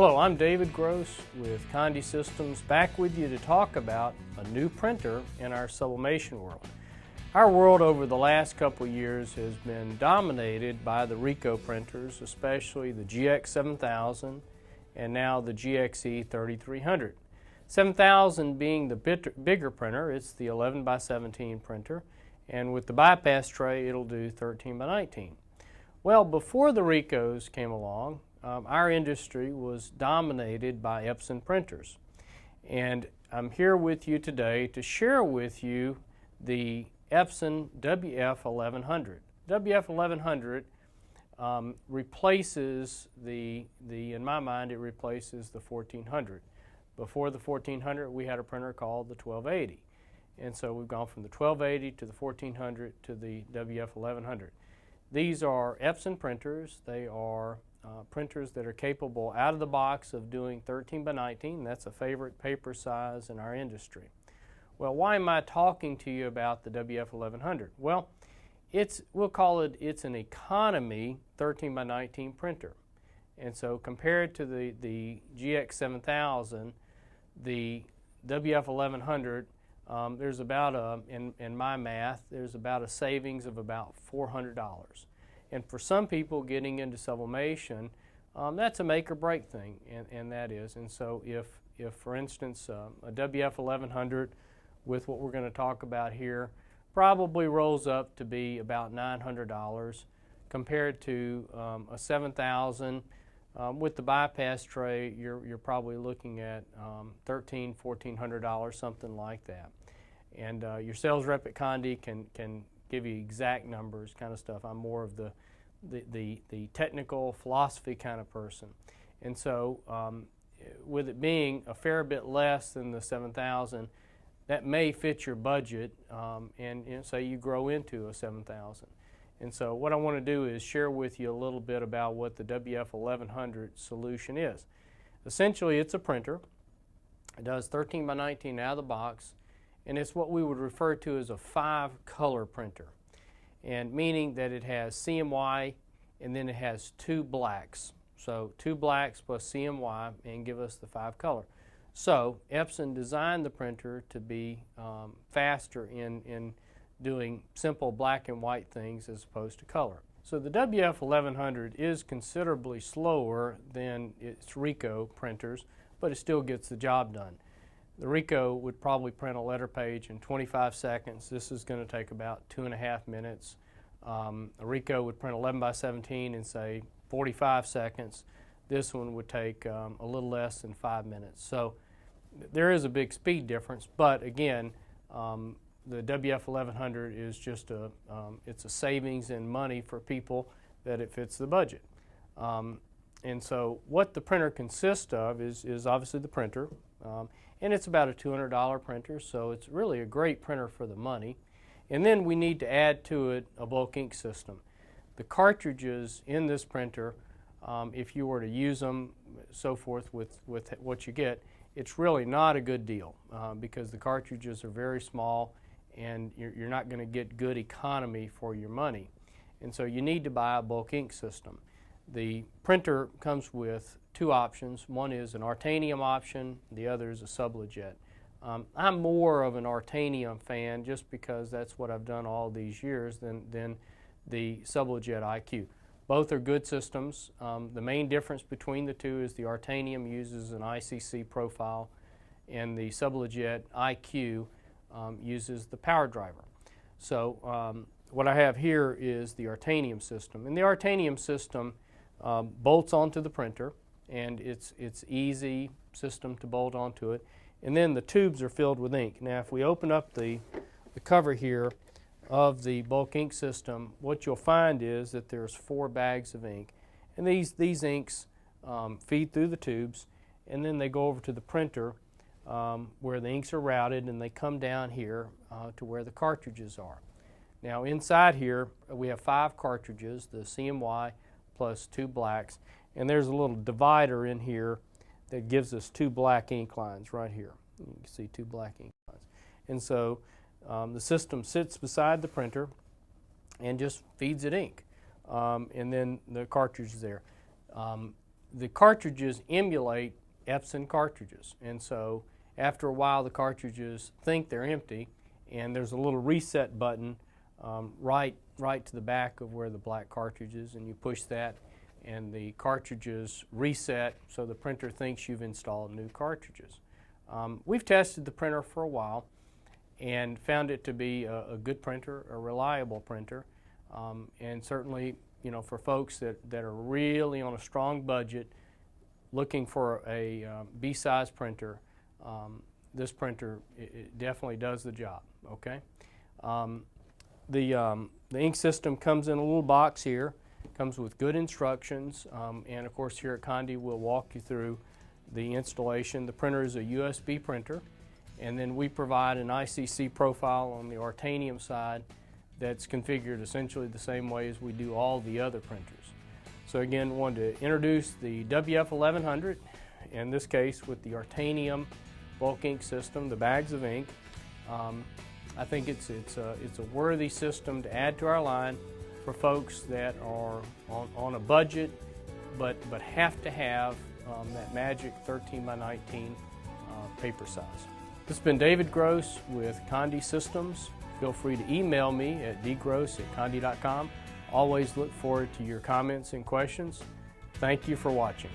Hello, I'm David Gross with Condi Systems, back with you to talk about a new printer in our sublimation world. Our world over the last couple of years has been dominated by the Ricoh printers, especially the GX7000 and now the GXE 3300. 7000 being the bigger printer, it's the 11 by 17 printer, and with the bypass tray it'll do 13 by 19. Well, before the Ricohs came along, our industry was dominated by Epson printers. And I'm here with you today to share with you the Epson WF1100. WF1100 replaces in my mind, it replaces the 1400. Before the 1400, we had a printer called the 1280. And so we've gone from the 1280 to the 1400 to the WF1100. These are Epson printers. They are printers that are capable out of the box of doing 13 by 19. That's a favorite paper size in our industry. Well, why am I talking to you about the WF1100? Well, we'll call it's an economy 13 by 19 printer. And so compared to the GX7000, the WF1100, there's about in my math, there's about a savings of about $400. And for some people getting into sublimation, that's a make or break thing, and that is. And so if for instance, a WF1100 with what we're going to talk about here probably rolls up to be about $900 compared to a 7000 with the bypass tray, you're probably looking at $1,300, $1,400, something like that. And your sales rep at Condi can give you exact numbers, kind of stuff. I'm more of the technical philosophy kind of person. And so with it being a fair bit less than the 7000, that may fit your budget and say you grow into a 7000. And so what I want to do is share with you a little bit about what the WF1100 solution is. Essentially, it's a printer. It does 13 by 19 out of the box, and it's what we would refer to as a 5-color printer, and meaning that it has CMY and then it has 2 blacks. So 2 blacks plus CMY and give us the 5-color. So Epson designed the printer to be faster in doing simple black and white things as opposed to color. So the WF1100 is considerably slower than its Ricoh printers, but it still gets the job done. The Ricoh would probably print a letter page in 25 seconds. This is going to take about 2.5 minutes. A Ricoh would print 11 by 17 in, say, 45 seconds. This one would take a little less than 5 minutes. So there is a big speed difference, but again, the WF1100 is just it's a savings in money for people that it fits the budget. And so what the printer consists of is obviously the printer, and it's about a $200 printer, so it's really a great printer for the money. And then we need to add to it a bulk ink system. The cartridges in this printer, if you were to use them, so forth with what you get, it's really not a good deal because the cartridges are very small and you're not going to get good economy for your money. And so you need to buy a bulk ink system. The printer comes with 2 options. One is an Artanium option, the other is a Sublejet. I'm more of an Artanium fan just because that's what I've done all these years than the Sublejet IQ. Both are good systems. The main difference between the two is the Artanium uses an ICC profile and the Sublejet IQ uses the power driver. So what I have here is the Artanium system. And the Artanium system bolts onto the printer, and it's easy system to bolt onto it. And then the tubes are filled with ink. Now if we open up the cover here of the bulk ink system, what you'll find is that there's 4 bags of ink. And these inks feed through the tubes, and then they go over to the printer where the inks are routed, and they come down here to where the cartridges are. Now inside here we have 5 cartridges, the CMY plus 2 blacks, and there's a little divider in here that gives us 2 black ink lines right here. You can see 2 black ink lines. And so the system sits beside the printer and just feeds it ink. And then the cartridge is there. the cartridges emulate Epson cartridges, and so after a while the cartridges think they're empty, and there's a little reset button right to the back of where the black cartridge is, and you push that and the cartridges reset so the printer thinks you've installed new cartridges. We've tested the printer for a while and found it to be a good printer, a reliable printer, and certainly, you know, for folks that are really on a strong budget looking for a B-size printer, this printer it definitely does the job. Okay. The ink system comes in a little box here, comes with good instructions, and of course here at Conde we'll walk you through the installation. The printer is a USB printer, and then we provide an ICC profile on the Artanium side that's configured essentially the same way as we do all the other printers. So again, wanted to introduce the WF1100, in this case with the Artanium bulk ink system, the bags of ink. I think it's a worthy system to add to our line for folks that are on a budget but have to have that magic 13 by 19 paper size. This has been David Gross with Conde Systems. Feel free to email me at dgross@conde.com. Always look forward to your comments and questions. Thank you for watching.